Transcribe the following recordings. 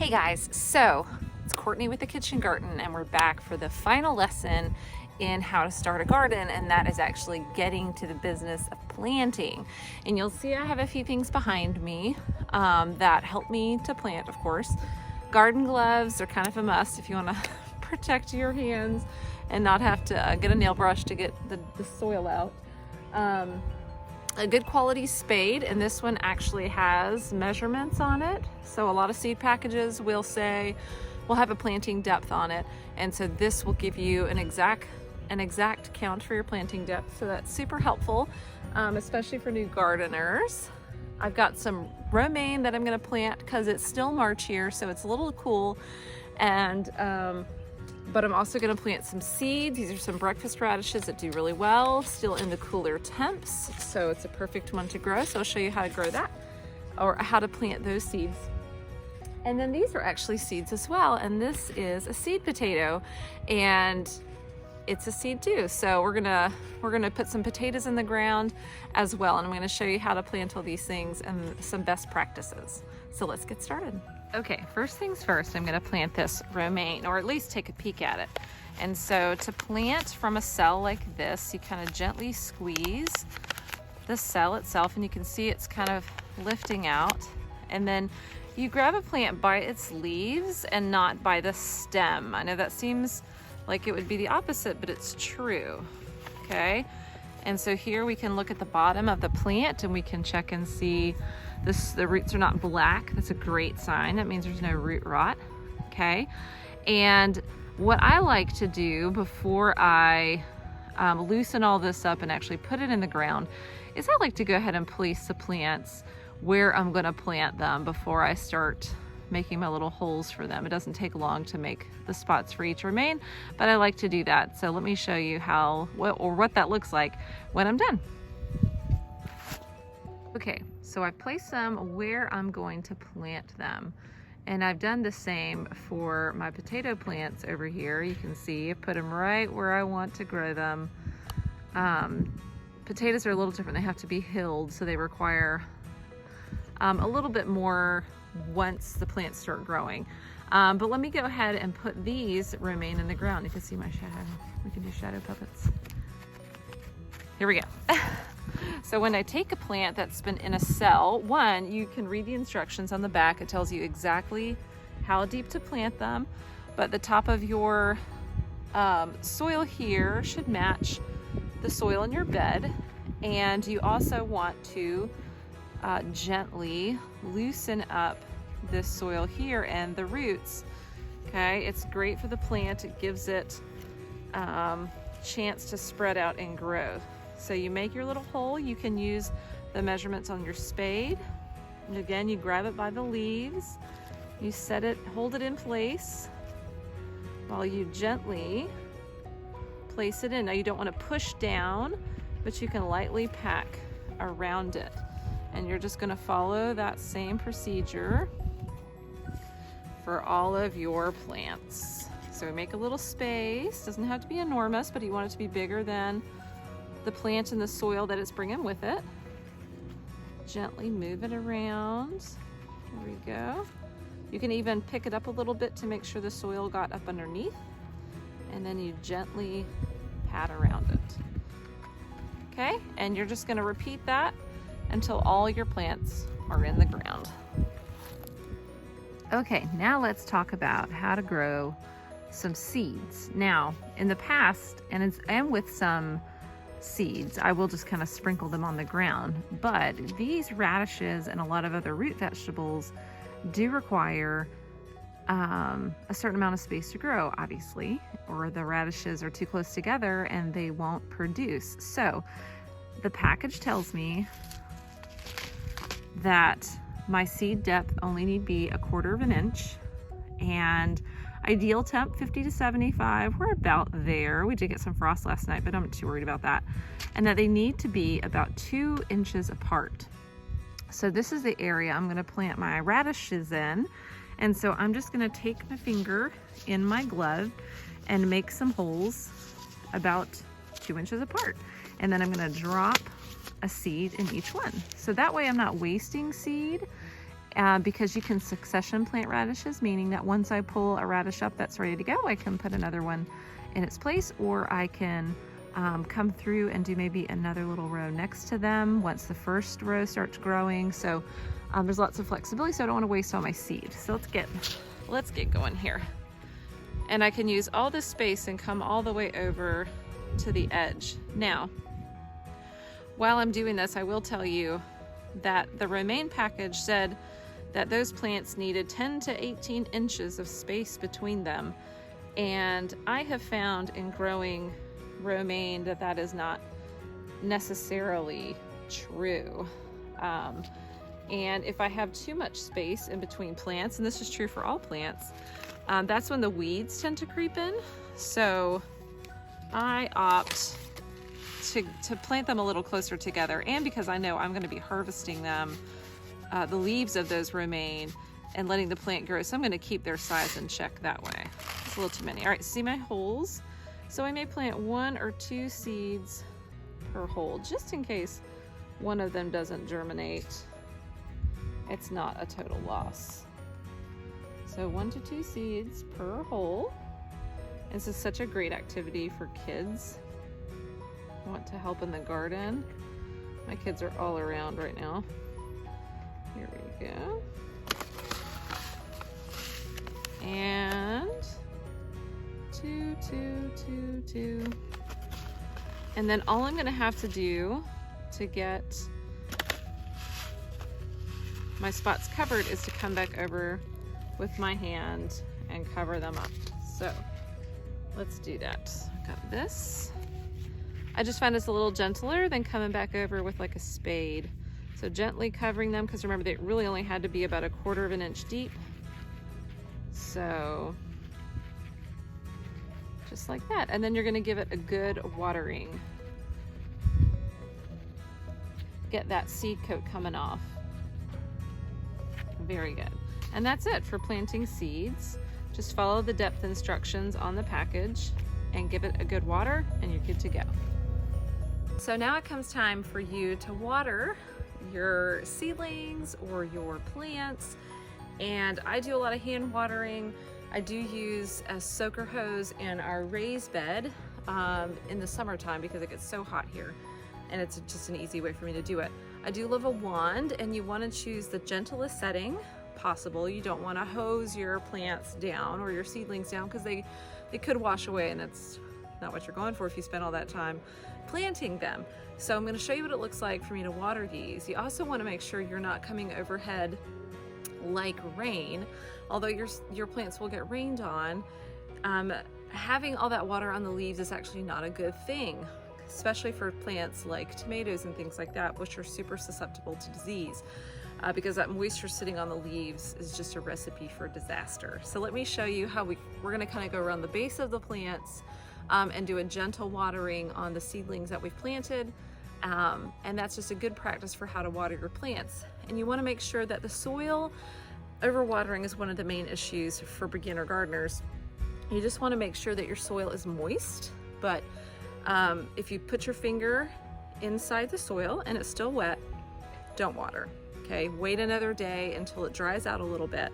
Hey guys, so it's Courtney with the Kitchen Garden, and we're back for the final lesson in how to start a garden, and that is actually getting to the business of planting. And you'll see I have a few things behind me that help me to plant, of course. Garden gloves are kind of a must if you want to protect your hands and not have to get a nail brush to get the soil out. A good quality spade, and this one actually has measurements on it. So a lot of seed packages will say, will have a planting depth on it. And so this will give you an exact count for your planting depth. So that's super helpful, especially for new gardeners. I've got some romaine that I'm gonna plant because it's still March here, so it's a little cool. And but I'm also gonna plant some seeds. These are some breakfast radishes that do really well, still in the cooler temps. So it's a perfect one to grow. So I'll show you how to grow that, or how to plant those seeds. And then these are actually seeds as well. And this is a seed potato, and it's a seed too. So we're gonna put some potatoes in the ground as well. And I'm gonna show you how to plant all these things and some best practices. So let's get started. Okay, first things first, I'm gonna plant this romaine, or at least take a peek at it. And so to plant from a cell like this, you kind of gently squeeze the cell itself, and you can see it's kind of lifting out. And then you grab a plant by its leaves and not by the stem. I know that seems like it would be the opposite, but it's true, okay? And so here we can look at the bottom of the plant and we can check and see the roots are not black. That's a great sign. That means there's no root rot, okay? And what I like to do before I loosen all this up and actually put it in the ground is I like to go ahead and place the plants where I'm gonna plant them before I start making my little holes for them. It doesn't take long to make the spots for each romaine, but I like to do that. So let me show you what that looks like when I'm done. Okay, so I've placed them where I'm going to plant them. And I've done the same for my potato plants over here. You can see I put them right where I want to grow them. Potatoes are a little different. They have to be hilled, so they require a little bit more once the plants start growing. But let me go ahead and put these romaine in the ground. You can see my shadow. We can do shadow puppets. Here we go. So when I take a plant that's been in a cell, one, you can read the instructions on the back. It tells you exactly how deep to plant them, but the top of your soil here should match the soil in your bed. And you also want to gently loosen up this soil here and the roots. Okay, it's great for the plant. It gives it chance to spread out and grow. So you make your little hole. You can use the measurements on your spade. And again, you grab it by the leaves. You set it, hold it in place while you gently place it in. Now you don't want to push down, but you can lightly pack around it. And you're just gonna follow that same procedure for all of your plants. So we make a little space. Doesn't have to be enormous, but you want it to be bigger than the plant and the soil that it's bringing with it. Gently move it around. There we go. You can even pick it up a little bit to make sure the soil got up underneath. And then you gently pat around it. Okay, and you're just gonna repeat that until all your plants are in the ground. Okay, now let's talk about how to grow some seeds. Now, in the past, and with some seeds, I will just kind of sprinkle them on the ground, but these radishes and a lot of other root vegetables do require a certain amount of space to grow, obviously, or the radishes are too close together and they won't produce. So the package tells me that my seed depth only need be 1/4 of an inch, and ideal temp 50 to 75. We're about there. We did get some frost last night, but I'm not too worried about that. And that they need to be about 2 inches apart. So this is the area I'm gonna plant my radishes in. And so I'm just gonna take my finger in my glove and make some holes about 2 inches apart. And then I'm gonna drop a seed in each one. So that way I'm not wasting seed, because you can succession plant radishes, meaning that once I pull a radish up that's ready to go, I can put another one in its place, or I can come through and do maybe another little row next to them once the first row starts growing. So there's lots of flexibility, so I don't want to waste all my seed. So let's get going here. And I can use all this space and come all the way over to the edge. Now, while I'm doing this, I will tell you that the romaine package said that those plants needed 10 to 18 inches of space between them. And I have found in growing romaine that that is not necessarily true. And if I have too much space in between plants, and this is true for all plants, that's when the weeds tend to creep in. So I opt to plant them a little closer together, and because I know I'm going to be harvesting them, the leaves of those romaine, and letting the plant grow. So I'm going to keep their size in check that way. It's a little too many. All right, see my holes? So I may plant 1 or 2 seeds per hole, just in case one of them doesn't germinate. It's not a total loss. So 1 to 2 seeds per hole. This is such a great activity for kids who want to help in the garden. My kids are all around right now. Here we go. And 2, 2, 2, 2. And then all I'm gonna have to do to get my spots covered is to come back over with my hand and cover them up. So let's do that. I've got this. I just find this a little gentler than coming back over with like a spade. So gently covering them, because remember they really only had to be about 1/4 of an inch deep. So just like that. And then you're gonna give it a good watering. Get that seed coat coming off. Very good. And that's it for planting seeds. Just follow the depth instructions on the package and give it a good water and you're good to go. So now it comes time for you to water your seedlings or your plants. And I do a lot of hand watering. I do use a soaker hose in our raised bed in the summertime because it gets so hot here. And it's just an easy way for me to do it. I do love a wand, and you want to choose the gentlest setting possible. You don't want to hose your plants down or your seedlings down because they could wash away, and that's not what you're going for if you spend all that time planting them. So I'm going to show you what it looks like for me to water these. You also want to make sure you're not coming overhead like rain, although your plants will get rained on. Having all that water on the leaves is actually not a good thing, especially for plants like tomatoes and things like that, which are super susceptible to disease, because that moisture sitting on the leaves is just a recipe for disaster. So let me show you how we're gonna kind of go around the base of the plants and do a gentle watering on the seedlings that we've planted. And that's just a good practice for how to water your plants. And you wanna make sure that the soil, overwatering is one of the main issues for beginner gardeners. You just wanna make sure that your soil is moist, but if you put your finger inside the soil and it's still wet, don't water, okay? Wait another day until it dries out a little bit.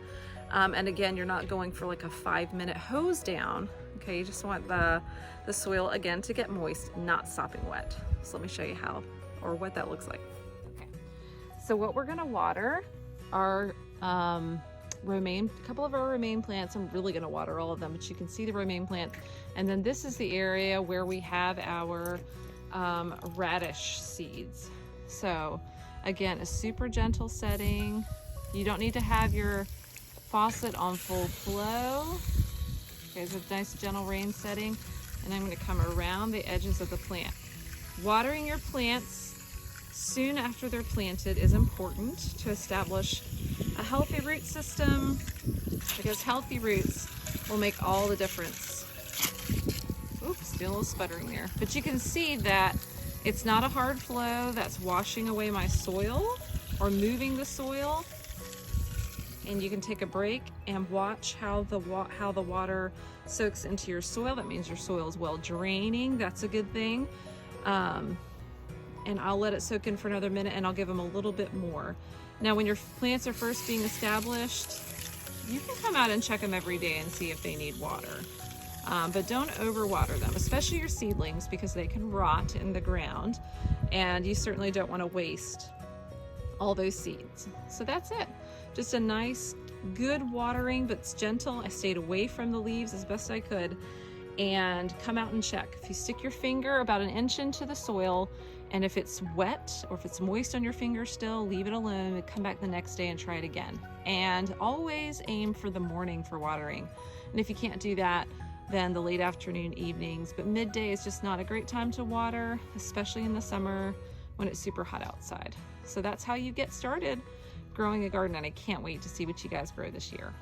And again, you're not going for like a 5-minute hose down, okay? You just want the soil, again, to get moist, not sopping wet. So let me show you how, or what that looks like. Okay. So what we're gonna water are a couple of our romaine plants. I'm really gonna water all of them, but you can see the romaine plant. And then this is the area where we have our radish seeds. So again, a super gentle setting. You don't need to have your faucet on full flow. Okay, it's a nice gentle rain setting. And I'm gonna come around the edges of the plant. Watering your plants soon after they're planted is important to establish a healthy root system, because healthy roots will make all the difference. Oops, doing a little sputtering there. But you can see that it's not a hard flow that's washing away my soil or moving the soil. And you can take a break and watch how the water soaks into your soil. That means your soil is well draining. That's a good thing. and I'll let it soak in for another minute, and I'll give them a little bit more. Now, when your plants are first being established, you can come out and check them every day and see if they need water. But don't overwater them, especially your seedlings, because they can rot in the ground, and you certainly don't want to waste all those seeds. So that's it. Just a nice, good watering, but it's gentle. I stayed away from the leaves as best I could, and come out and check. If you stick your finger about an inch into the soil, and if it's wet or if it's moist on your finger still, leave it alone and come back the next day and try it again. And always aim for the morning for watering. And if you can't do that, then the late afternoon, evenings. But midday is just not a great time to water, especially in the summer when it's super hot outside. So that's how you get started growing a garden, and I can't wait to see what you guys grow this year.